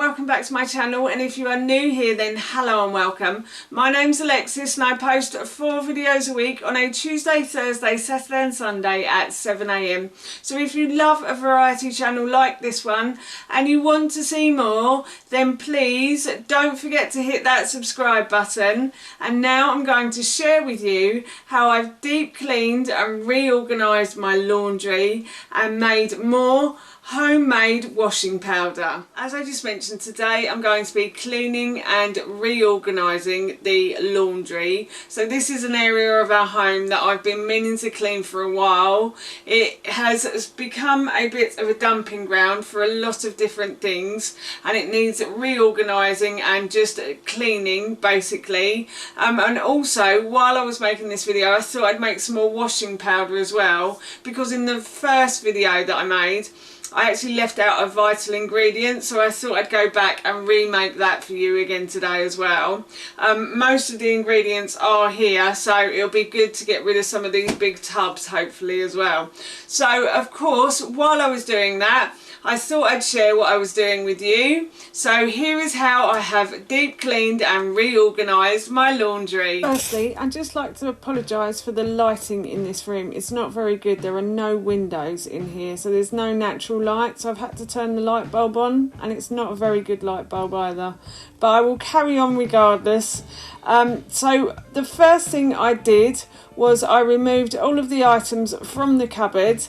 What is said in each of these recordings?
welcome back to my channel, and if you are new here then hello and welcome. My name's Alexis and I post 4 videos a week on a Tuesday, Thursday, Saturday and Sunday at 7 AM. So if you love a variety channel like this one and you want to see more, then please don't forget to hit that subscribe button. And now I'm going to share with you how I've deep cleaned and reorganised my laundry and made more homemade washing powder. As I just mentioned, today I'm going to be cleaning and reorganising the laundry. So this is an area of our home that I've been meaning to clean for a while. It has become a bit of a dumping ground for a lot of different things and it needs reorganising and just cleaning basically. And also, while I was making this video, I thought I'd make some more washing powder as well, because in the first video that I made I actually left out a vital ingredient, so I thought I'd go back and remake that for you again today as well. Most of the ingredients are here, so it'll be good to get rid of some of these big tubs hopefully as well. So of course, while I was doing that, I thought I'd share what I was doing with you. So here is how I have deep cleaned and reorganised my laundry. Firstly, I'd just like to apologise for the lighting in this room. It's not very good. There are no windows in here, so there's no natural light. So I've had to turn the light bulb on, and it's not a very good light bulb either. But I will carry on regardless. So the first thing I did was I removed all of the items from the cupboard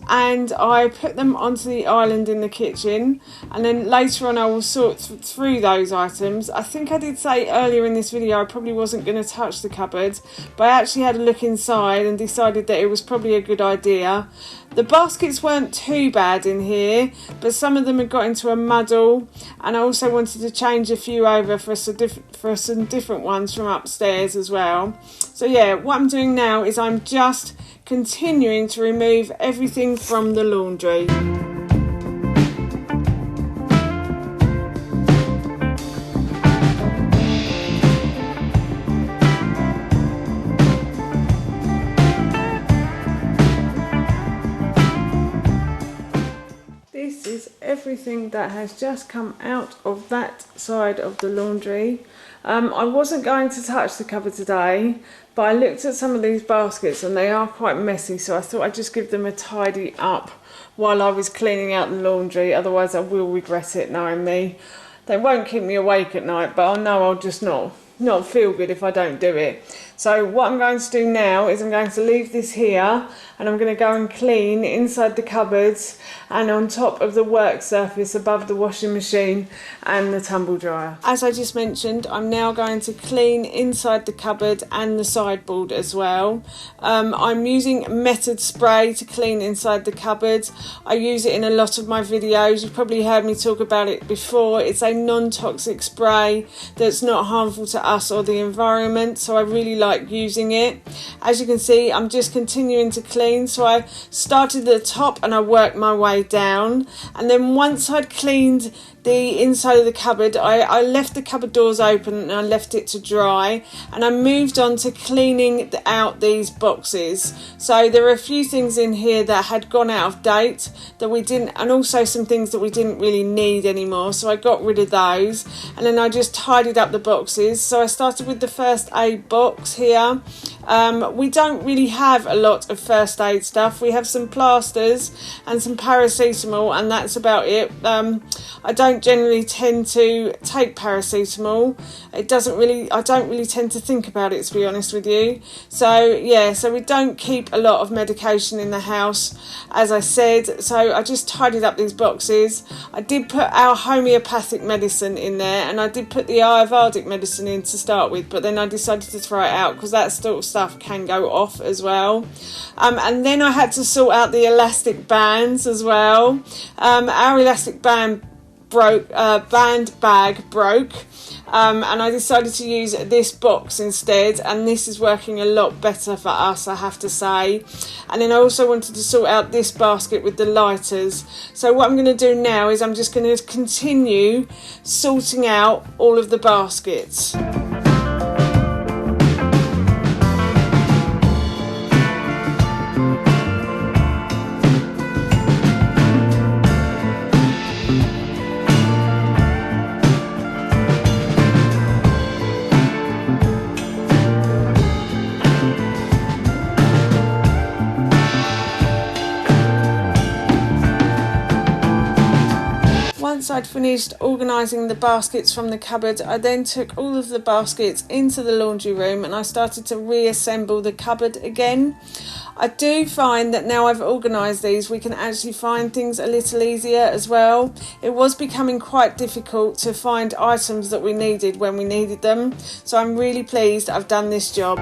and I put them onto the island in the kitchen, and then later on I will sort through those items. I think I did say earlier in this video I probably wasn't going to touch the cupboard, but I actually had a look inside and decided that it was probably a good idea. The baskets weren't too bad in here, but some of them had got into a muddle, and I also wanted to change a few over for some different ones from upstairs as well. So yeah, what I'm doing now is I'm just continuing to remove everything from the laundry. This is everything that has just come out of that side of the laundry. I wasn't going to touch the cupboard today, but I looked at some of these baskets and they are quite messy, so I thought I'd just give them a tidy up while I was cleaning out the laundry. Otherwise I will regret it, knowing me. They won't keep me awake at night, but I know I'll just not feel good if I don't do it. So what I'm going to do now is I'm going to leave this here and I'm going to go and clean inside the cupboards and on top of the work surface above the washing machine and the tumble dryer. As I just mentioned, I'm now going to clean inside the cupboard and the sideboard as well. I'm using Method spray to clean inside the cupboard. I use it in a lot of my videos. You've probably heard me talk about it before. It's a non-toxic spray that's not harmful to us or the environment, so I really like using it. As you can see, I'm just continuing to clean. So I started at the top and I worked my way down, and then once I'd cleaned the inside of the cupboard, I left the cupboard doors open and I left it to dry, and I moved on to cleaning out these boxes. So there are a few things in here that had gone out of date that we didn't, and also some things that we didn't really need anymore, so I got rid of those, and then I just tidied up the boxes. So I started with the first aid box here. We don't really have a lot of first aid stuff. We have some plasters and some paracetamol, and that's about it. I don't generally tend to take paracetamol. I don't really tend to think about it, to be honest with you. So yeah, so we don't keep a lot of medication in the house, as I said. So I just tidied up these boxes. I did put our homeopathic medicine in there, and I did put the Ayurvedic medicine in to start with, but then I decided to throw it out because that sort of stuff can go off as well. And then I had to sort out the elastic bands as well. Our elastic band bag broke, and I decided to use this box instead, and this is working a lot better for us, I have to say. And then I also wanted to sort out this basket with the lighters. So what I'm going to do now is I'm just going to continue sorting out all of the baskets. Once I'd finished organising the baskets from the cupboard, I then took all of the baskets into the laundry room and I started to reassemble the cupboard again. I do find that now I've organised these, we can actually find things a little easier as well. It was becoming quite difficult to find items that we needed when we needed them, so I'm really pleased I've done this job.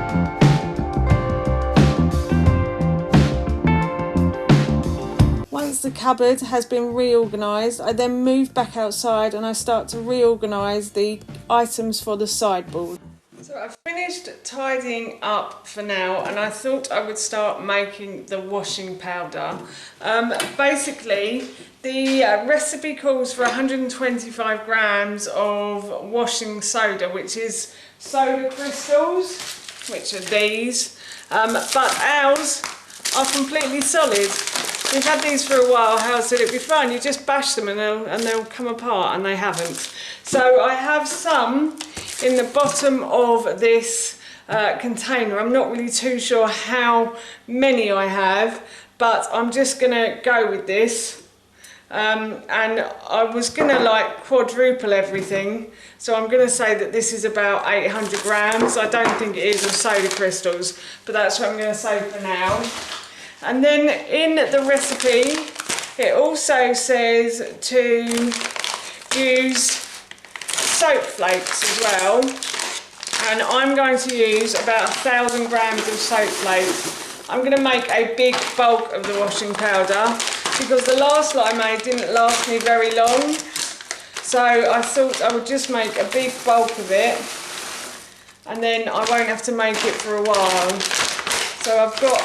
Once the cupboard has been reorganised, I then move back outside and I start to reorganise the items for the sideboard. So I've finished tidying up for now and I thought I would start making the washing powder. Basically, the recipe calls for 125 grams of washing soda, which is soda crystals, which are these, but ours are completely solid. We've had these for a while. How said it'd be fine, you just bash them and they'll come apart, and they haven't. So I have some in the bottom of this container. I'm not really too sure how many I have, but I'm just gonna go with this. And I was gonna like quadruple everything, so I'm gonna say that this is about 800 grams. I don't think it is of soda crystals, but that's what I'm gonna say for now. And then in the recipe, it also says to use soap flakes as well. And I'm going to use about 1,000 grams of soap flakes. I'm going to make a big bulk of the washing powder because the last lot I made didn't last me very long. So I thought I would just make a big bulk of it and then I won't have to make it for a while. So I've got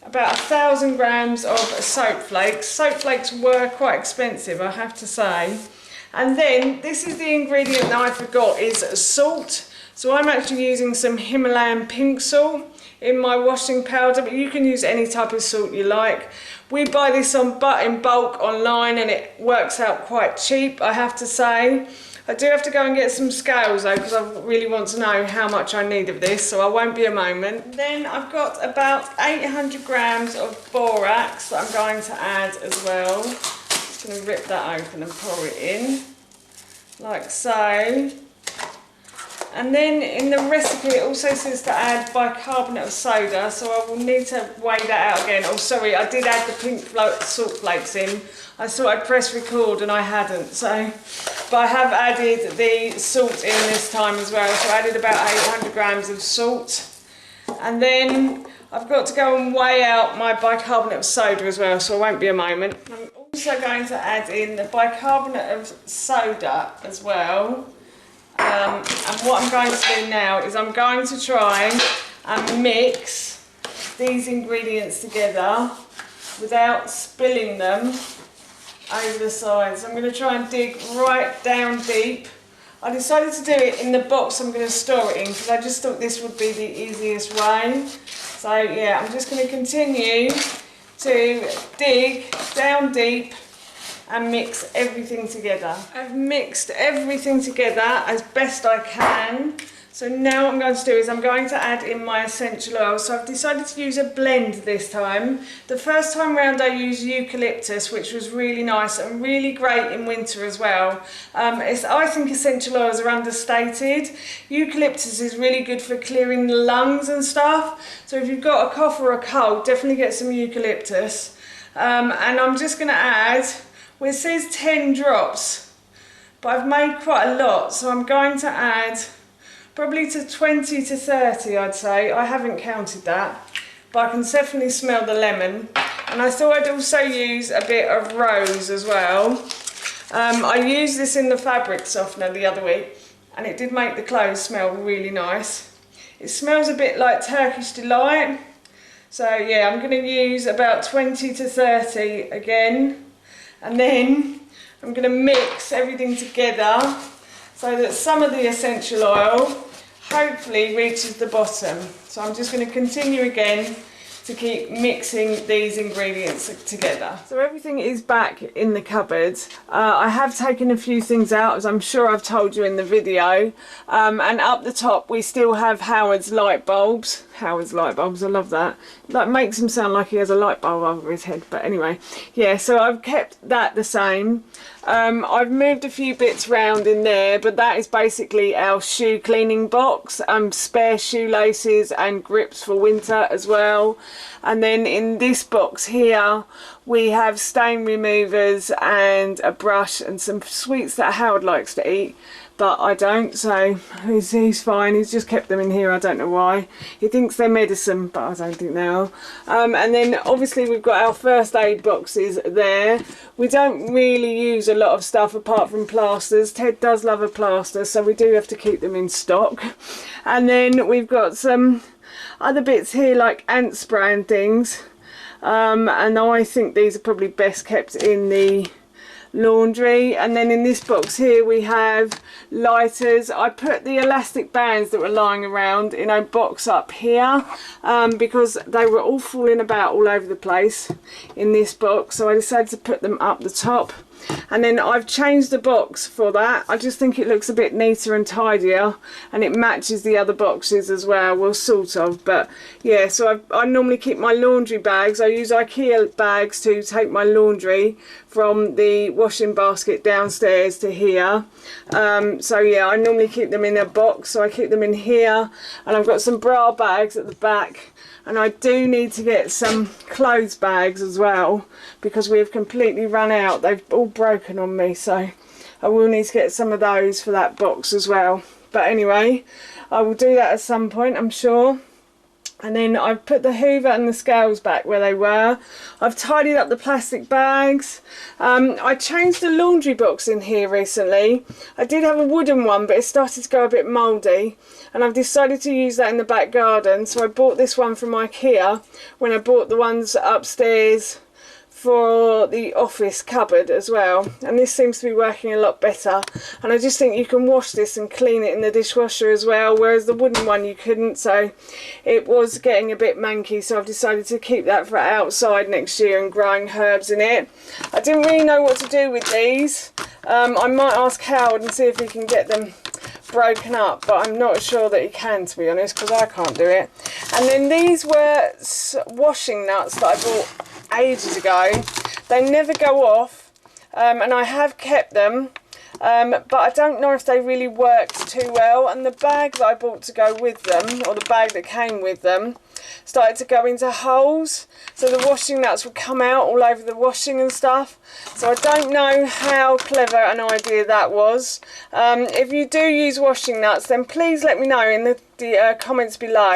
about 1,000 grams of soap flakes. Soap flakes were quite expensive, I have to say. And then this is the ingredient that I forgot, is salt. So I'm actually using some Himalayan pink salt in my washing powder, but you can use any type of salt you like. We buy this in bulk online and it works out quite cheap, I have to say. I do have to go and get some scales though, because I really want to know how much I need of this, so I won't be a moment. Then I've got about 800 grams of borax that I'm going to add as well. Just going to rip that open and pour it in, like so. And then in the recipe it also says to add bicarbonate of soda, so I will need to weigh that out again. Oh sorry, I did add the pink salt flakes in. I thought I'd press record and I hadn't, so, but I have added the salt in this time as well, so I added about 800 grams of salt. And then I've got to go and weigh out my bicarbonate of soda as well, so I won't be a moment. I'm also going to add in the bicarbonate of soda as well. And what I'm going to do now is I'm going to try and mix these ingredients together without spilling them over the sides. I'm going to try and dig right down deep. I decided to do it in the box I'm going to store it in because I just thought this would be the easiest way. So yeah, I'm just going to continue to dig down deep and mix everything together. I've mixed everything together as best I can. So now what I'm going to do is I'm going to add in my essential oil. So I've decided to use a blend this time. The first time round I used eucalyptus, which was really nice and really great in winter as well. I think essential oils are understated. Eucalyptus is really good for clearing the lungs and stuff. So if you've got a cough or a cold, definitely get some eucalyptus. And I'm just going to add, well, it says 10 drops, but I've made quite a lot, so I'm going to add probably to 20 to 30, I'd say. I haven't counted that, but I can definitely smell the lemon. And I thought I'd also use a bit of rose as well. I used this in the fabric softener the other week, and it did make the clothes smell really nice. It smells a bit like Turkish Delight. So yeah, I'm going to use about 20 to 30 again. And then I'm going to mix everything together so that some of the essential oil hopefully reaches the bottom. So I'm just going to continue again to keep mixing these ingredients together. So everything is back in the cupboard. I have taken a few things out, as I'm sure I've told you in the video, and up the top we still have Howard's light bulbs. Howard's light bulbs, I love that. That makes him sound like he has a light bulb over his head, but anyway, yeah, so I've kept that the same. I've moved a few bits round in there, but that is basically our shoe cleaning box, spare shoelaces and grips for winter as well. And then in this box here we have stain removers and a brush and some sweets that Howard likes to eat, but I don't, so he's fine. He's just kept them in here, I don't know why. He thinks they're medicine, but I don't think they are. And then obviously we've got our first aid boxes there. We don't really use a lot of stuff apart from plasters. Ted does love a plaster, so we do have to keep them in stock. And then we've got some other bits here like ant spray and things. And I think these are probably best kept in the laundry. And then in this box here we have lighters. I put the elastic bands that were lying around in a box up here because they were all falling about all over the place in this box, so I decided to put them up the top. And then I've changed the box for that. I just think it looks a bit neater and tidier, and it matches the other boxes as well, well, sort of. But yeah, so I normally keep my laundry bags. I use IKEA bags to take my laundry from the washing basket downstairs to here. So yeah, I normally keep them in a box, so I keep them in here. And I've got some bra bags at the back, and I do need to get some clothes bags as well because we've completely run out. They've all broken on me, so I will need to get some of those for that box as well. But anyway, I will do that at some point, I'm sure. And then I've put the Hoover and the scales back where they were. I've tidied up the plastic bags. I changed the laundry box in here recently. I did have a wooden one, but it started to go a bit mouldy, and I've decided to use that in the back garden. So I bought this one from IKEA when I bought the ones upstairs for the office cupboard as well, and this seems to be working a lot better. And I just think you can wash this and clean it in the dishwasher as well, whereas the wooden one you couldn't, so it was getting a bit manky. So I've decided to keep that for outside next year and growing herbs in it. I didn't really know what to do with these. I might ask Howard and see if he can get them broken up, but I'm not sure that he can, to be honest, because I can't do it. And then these were washing nuts that I bought ages ago. They never go off, and I have kept them, but I don't know if they really worked too well. And the bag that I bought to go with them, or the bag that came with them, started to go into holes, so the washing nuts would come out all over the washing and stuff. So I don't know how clever an idea that was. If you do use washing nuts, then please let me know in the comments below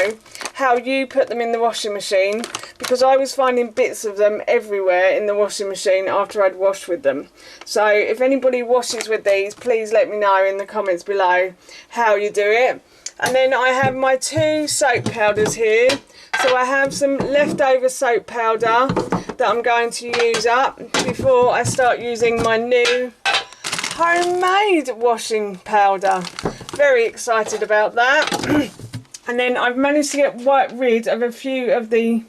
how you put them in the washing machine, because I was finding bits of them everywhere in the washing machine after I'd washed with them. So if anybody washes with these, please let me know in the comments below how you do it. And then I have my 2 soap powders here. So I have some leftover soap powder that I'm going to use up before I start using my new homemade washing powder. Very excited about that. And then I've managed to get rid of a few of the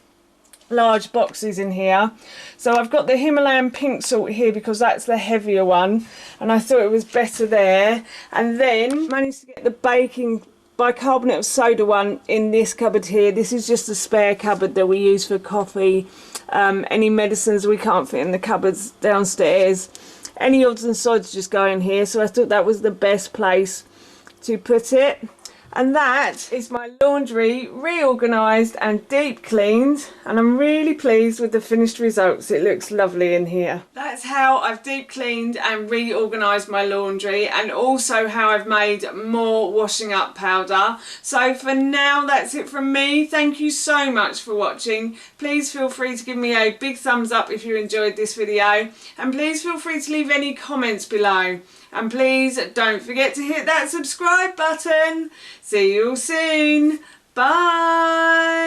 large boxes in here. So I've got the Himalayan pink salt here because that's the heavier one, and I thought it was better there. And then managed to get the baking bicarbonate of soda one in this cupboard here. This is just a spare cupboard that we use for coffee, any medicines we can't fit in the cupboards downstairs, any odds and sods just go in here. So I thought that was the best place to put it. And that is my laundry reorganised and deep cleaned, and I'm really pleased with the finished results. It looks lovely in here. That's how I've deep cleaned and reorganised my laundry, and also how I've made more washing up powder. So for now, that's it from me. Thank you so much for watching. Please feel free to give me a big thumbs up if you enjoyed this video, and please feel free to leave any comments below. And please don't forget to hit that subscribe button. See you all soon. Bye.